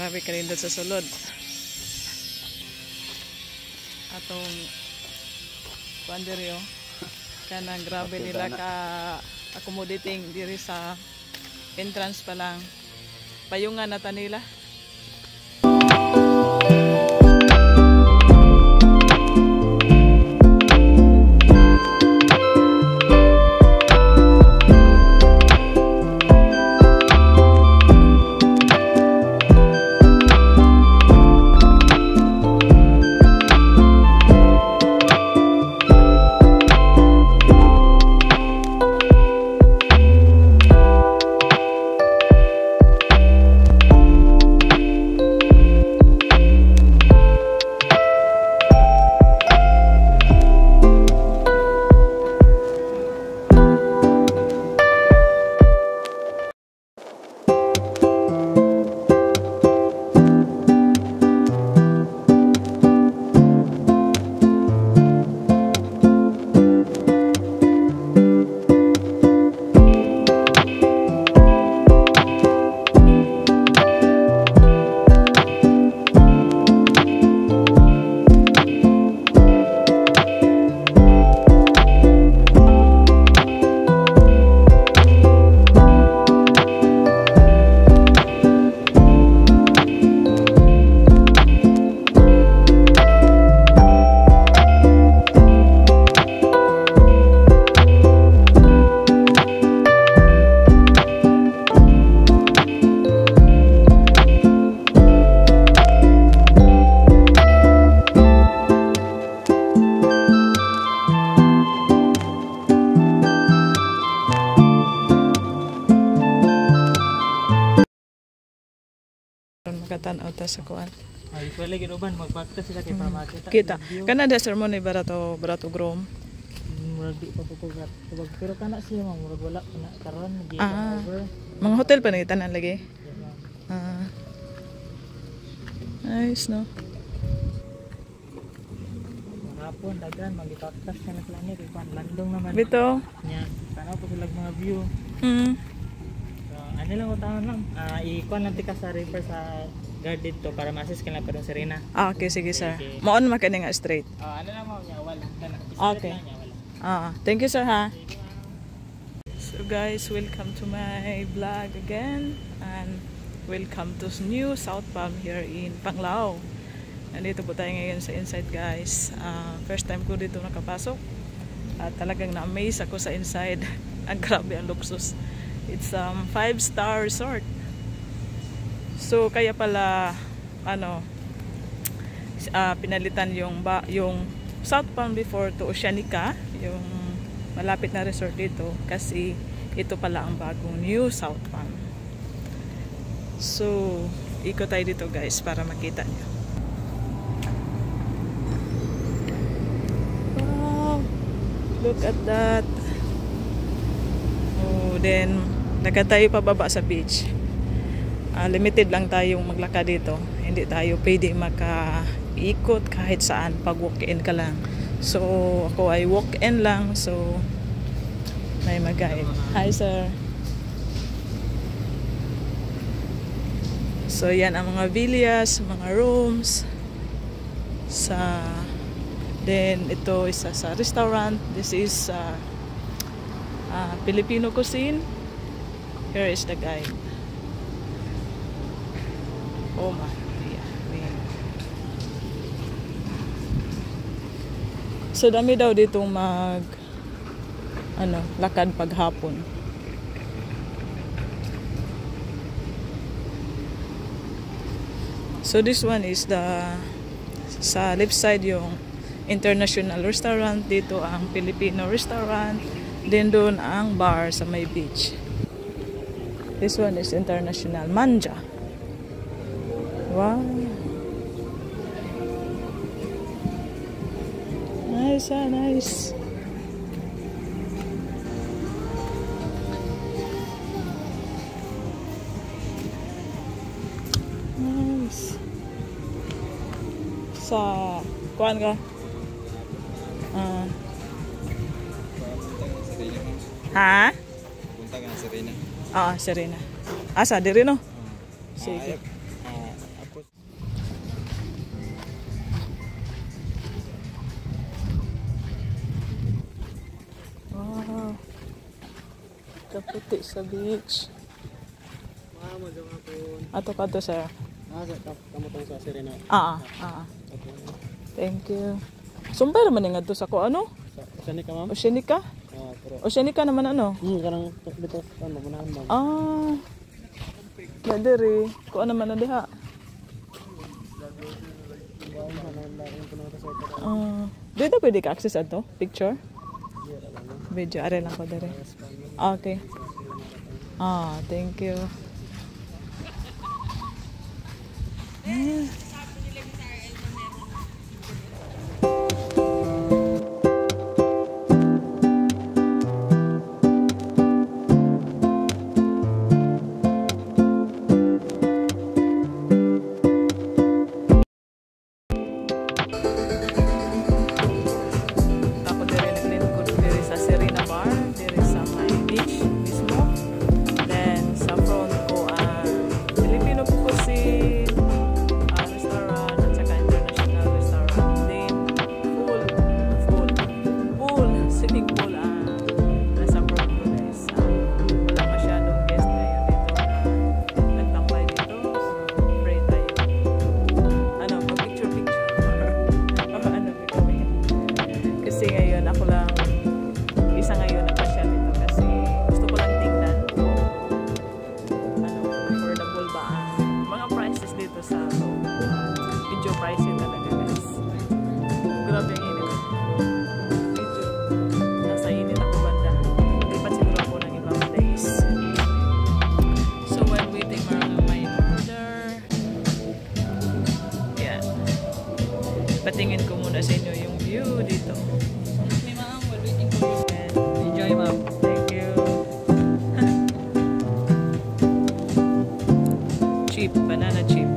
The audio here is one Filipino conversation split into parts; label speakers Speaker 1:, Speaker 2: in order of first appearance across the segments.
Speaker 1: Grabe ka rin doon sa sulod. Atong panderyo. Kana grabe nila ka accommodating diri sa entrance pa lang. Payungan nata nila. Magkatanaw ta sa kuan.
Speaker 2: Ay, pwede ginuban magpakta sila kay para makita.
Speaker 1: Kita. Kana da ceremony barato grom.
Speaker 2: Murag di pa pupugat. Pero kana siya murag wala na karon gi over.
Speaker 1: Mga hotel pa nangitanan lagi. Nice no.
Speaker 2: Hapon daghan magipaktas kana planit ipan landong naman.
Speaker 1: Bito.
Speaker 2: Nya, tanaw po sila mga view. Ano lang utangan lang. Ikuan lang tika sa river sa garden to para ma-assist ka lang pero Serena.
Speaker 1: Okay, sige sir. Maon makani nga straight.
Speaker 2: Ano lang mo niya wala.
Speaker 1: Okay. Thank you sir ha. So guys, welcome to my vlog again and welcome to new South Palm here in Panglao. Nandito po tayo ngayon sa inside guys. First time ko dito nakapasok at talagang na-amaze ako sa inside. Ang grabe ang luxus. It's 5-star resort. So kaya pala pinalitan yung South Palm before to Oceanica, yung malapit na resort dito kasi ito pala ang bagong new South Palm. So ikot tayo dito guys para makita nyo. Wow, look at that. Oh, then lakad tayo pababa sa beach. Limited lang tayong maglakad dito. Hindi tayo pwede makaikot kahit saan pag walk-in ka lang. So ako ay walk-in lang. So may mag-guide. Hi sir. So yan ang mga villas, mga rooms. Then ito isa sa restaurant. This is Filipino cuisine. Here is the guide. Oh my God. So dami daw ditong lakad paghapon. So this one is sa left side yung international restaurant, dito ang Filipino restaurant. Then doon ang bar sa may beach. This one is international. Manja. Wow. Nice, nice. Nice. Sa kuan ka? Ha?
Speaker 3: Punta ka na Serena.
Speaker 1: Serena. Asa diri no? Sige. Sa puti sa beach.
Speaker 2: Mama dong hapon.
Speaker 1: Ato ka to, sir.
Speaker 2: Kamu tong sa Serena.
Speaker 1: Thank you. Sumpay naman nga to sa ko ano?
Speaker 2: Oceanica ma'am?
Speaker 1: Oceanica?
Speaker 2: Pero
Speaker 1: Oceanica naman ano?
Speaker 2: karang dito ano manahan ma'am.
Speaker 1: Nadiri. Ko naman na diha. Dito pwede ka access ato? Picture? Video. Are lang ko dari. Okay. Thank you. Patingin ko muna sa inyo yung view dito. Enjoy, ma'am. Thank you. Chip, banana chip.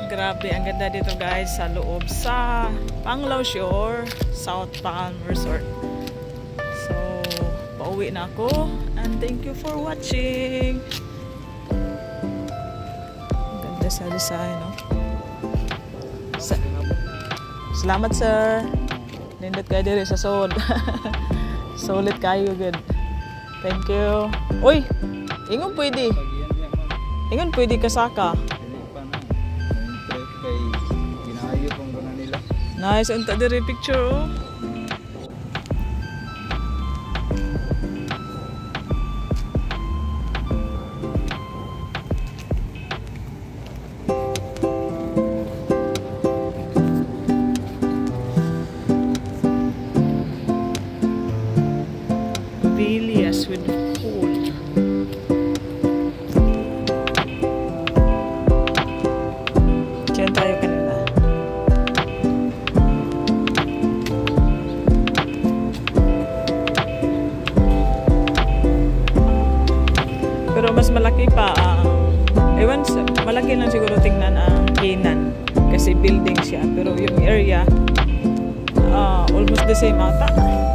Speaker 1: Grabe, ang ganda dito guys sa loob sa Panglao Shore, South Palm Resort. So, pauwi na ako and thank you for watching. Ang ganda sa design, no? Salamat sir. Nindot kayo dito sa Seoul. Solid kayo, good. Thank you. Uy, ingon pwede. Ingon pwede kasaka. Nice, unta diri picture oh. with the pool. Diyan tayo kanina. Pero mas malaki pa ewan, malaki lang siguro tingnan ang Canaan kasi building siya, pero yung area almost the same ata.